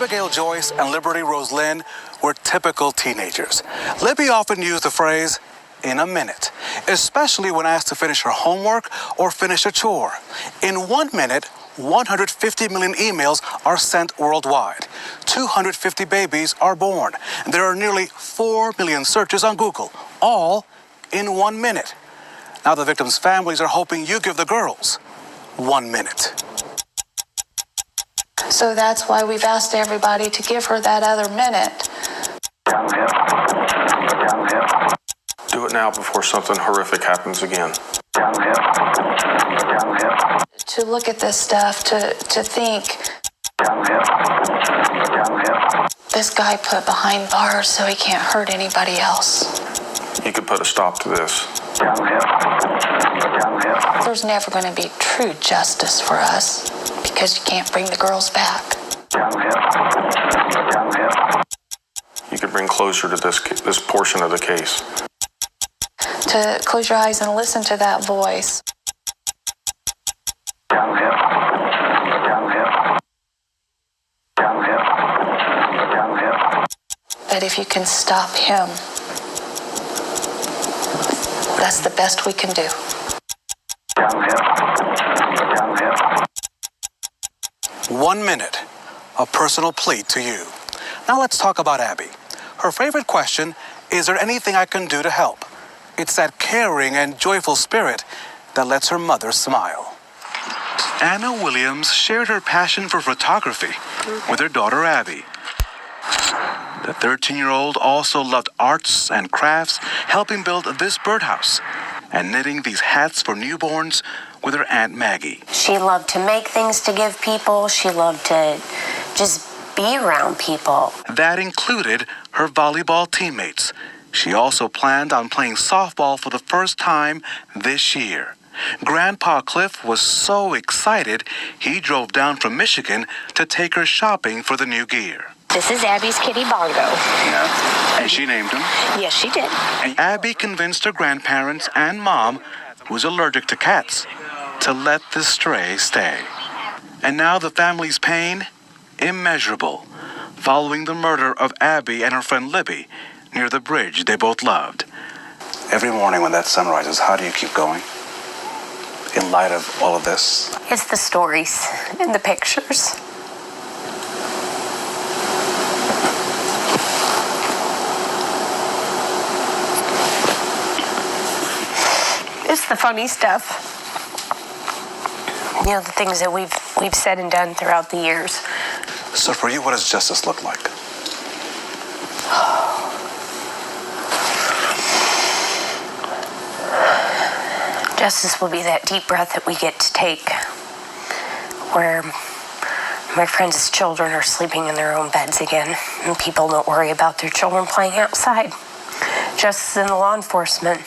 Abigail Joyce and Liberty Rose Lynn were typical teenagers. Libby often used the phrase, "in a minute," especially when asked to finish her homework or finish a chore. In 1 minute, 150 million emails are sent worldwide. 250 babies are born. There are nearly 4 million searches on Google, all in 1 minute. Now the victims' families are hoping you give the girls 1 minute. So that's why we've asked everybody to give her that other minute. Do it now before something horrific happens again. To look at this stuff, to think, this guy put behind bars so he can't hurt anybody else. You could put a stop to this. There's never going to be true justice for us because you can't bring the girls back. You could bring closure to this portion of the case. To close your eyes and listen to that voice. But if you can stop him, that's the best we can do. "1 minute, a personal plea to you." Now let's talk about Abby. Her favorite question, is there anything I can do to help? It's that caring and joyful spirit that lets her mother smile. Anna Williams shared her passion for photography with her daughter Abby. The 13-year-old also loved arts and crafts, helping build this birdhouse and knitting these hats for newborns with her Aunt Maggie. She loved to make things to give people. She loved to just be around people. That included her volleyball teammates. She also planned on playing softball for the first time this year. Grandpa Cliff was so excited, he drove down from Michigan to take her shopping for the new gear. This is Abby's kitty Bongo. Yeah, and she named him. Yes, she did. And Abby convinced her grandparents and mom, who's allergic to cats, to let the stray stay. And now the family's pain, immeasurable, following the murder of Abby and her friend Libby near the bridge they both loved. Every morning when that sun rises, how do you keep going? In light of all of this? It's the stories and the pictures. It's the funny stuff. You know, the things that we've said and done throughout the years. So for you, what does justice look like? Justice will be that deep breath that we get to take where my friends' children are sleeping in their own beds again and people don't worry about their children playing outside. Justice in the law enforcement.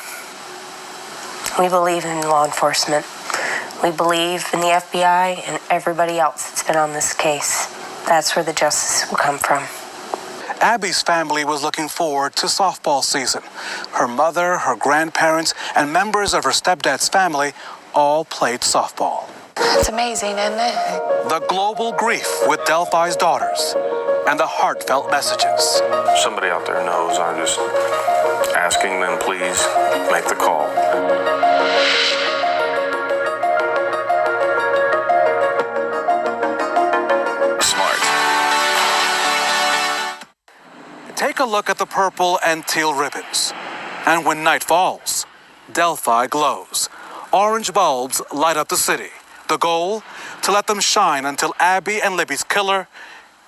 We believe in law enforcement. We believe in the FBI and everybody else that's been on this case. That's where the justice will come from. Abby's family was looking forward to softball season. Her mother, her grandparents, and members of her stepdad's family all played softball. It's amazing, isn't it? The global grief with Delphi's daughters and the heartfelt messages. Somebody out there knows. I'm just asking them, please make the call. Take a look at the purple and teal ribbons. And when night falls, Delphi glows. Orange bulbs light up the city. The goal? To let them shine until Abby and Libby's killer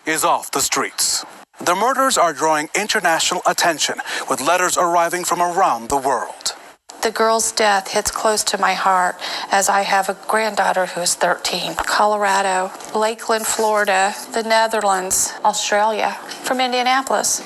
is off the streets. The murders are drawing international attention, with letters arriving from around the world. The girl's death hits close to my heart as I have a granddaughter who is 13. Colorado, Lakeland, Florida, the Netherlands, Australia, from Indianapolis.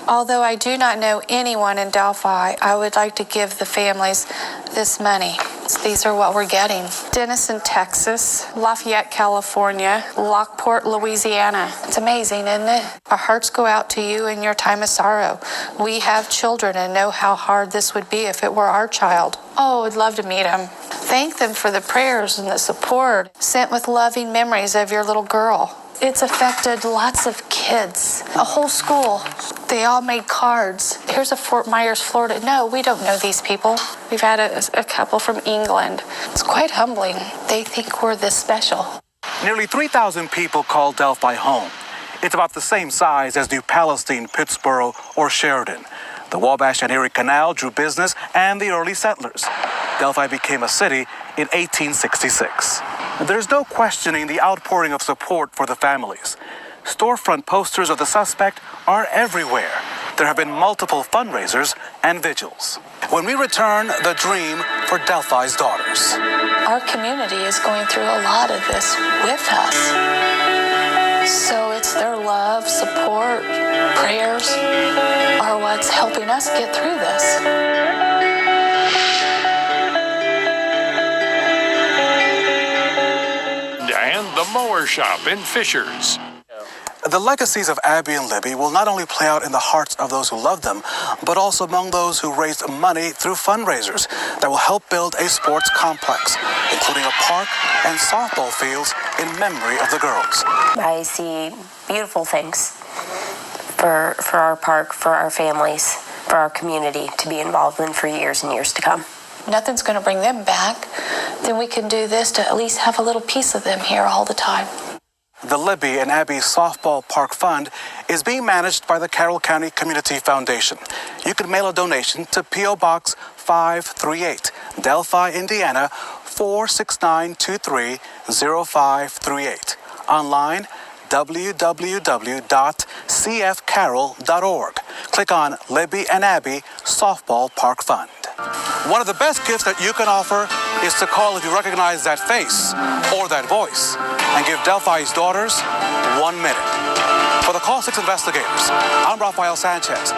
Although I do not know anyone in Delphi, I would like to give the families this money. These are what we're getting. Denison, Texas, Lafayette, California, Lockport, Louisiana. It's amazing, isn't it? Our hearts go out to you in your time of sorrow. We have children and know how hard this would be if it were our child. Oh, I'd love to meet them. Thank them for the prayers and the support sent with loving memories of your little girl. It's affected lots of kids, a whole school. They all made cards. Here's a Fort Myers, Florida. No, we don't know these people. We've had a couple from England. It's quite humbling. They think we're this special. Nearly 3,000 people call Delphi home. It's about the same size as New Palestine, Pittsburgh, or Sheridan. The Wabash and Erie Canal drew business and the early settlers. Delphi became a city in 1866. There's no questioning the outpouring of support for the families. Storefront posters of the suspect are everywhere. There have been multiple fundraisers and vigils. When we return, the dream for Delphi's daughters. Our community is going through a lot of this with us. So it's their love, support, prayers are what's helping us get through this. And the mower shop in Fishers. The legacies of Abby and Libby will not only play out in the hearts of those who love them, but also among those who raised money through fundraisers that will help build a sports complex, including a park and softball fields in memory of the girls. I see beautiful things for our park, for our families, for our community to be involved in for years and years to come. Nothing's going to bring them back. Then we can do this to at least have a little piece of them here all the time. The Libby and Abby Softball Park Fund is being managed by the Carroll County Community Foundation. You can mail a donation to P.O. Box 538, Delphi, Indiana 469230538. Online, www.cfcarroll.org. Click on Libby and Abby Softball Park Fund. One of the best gifts that you can offer is to call if you recognize that face or that voice and give Delphi's daughters 1 minute. For the Call 6 investigators, I'm Rafael Sanchez.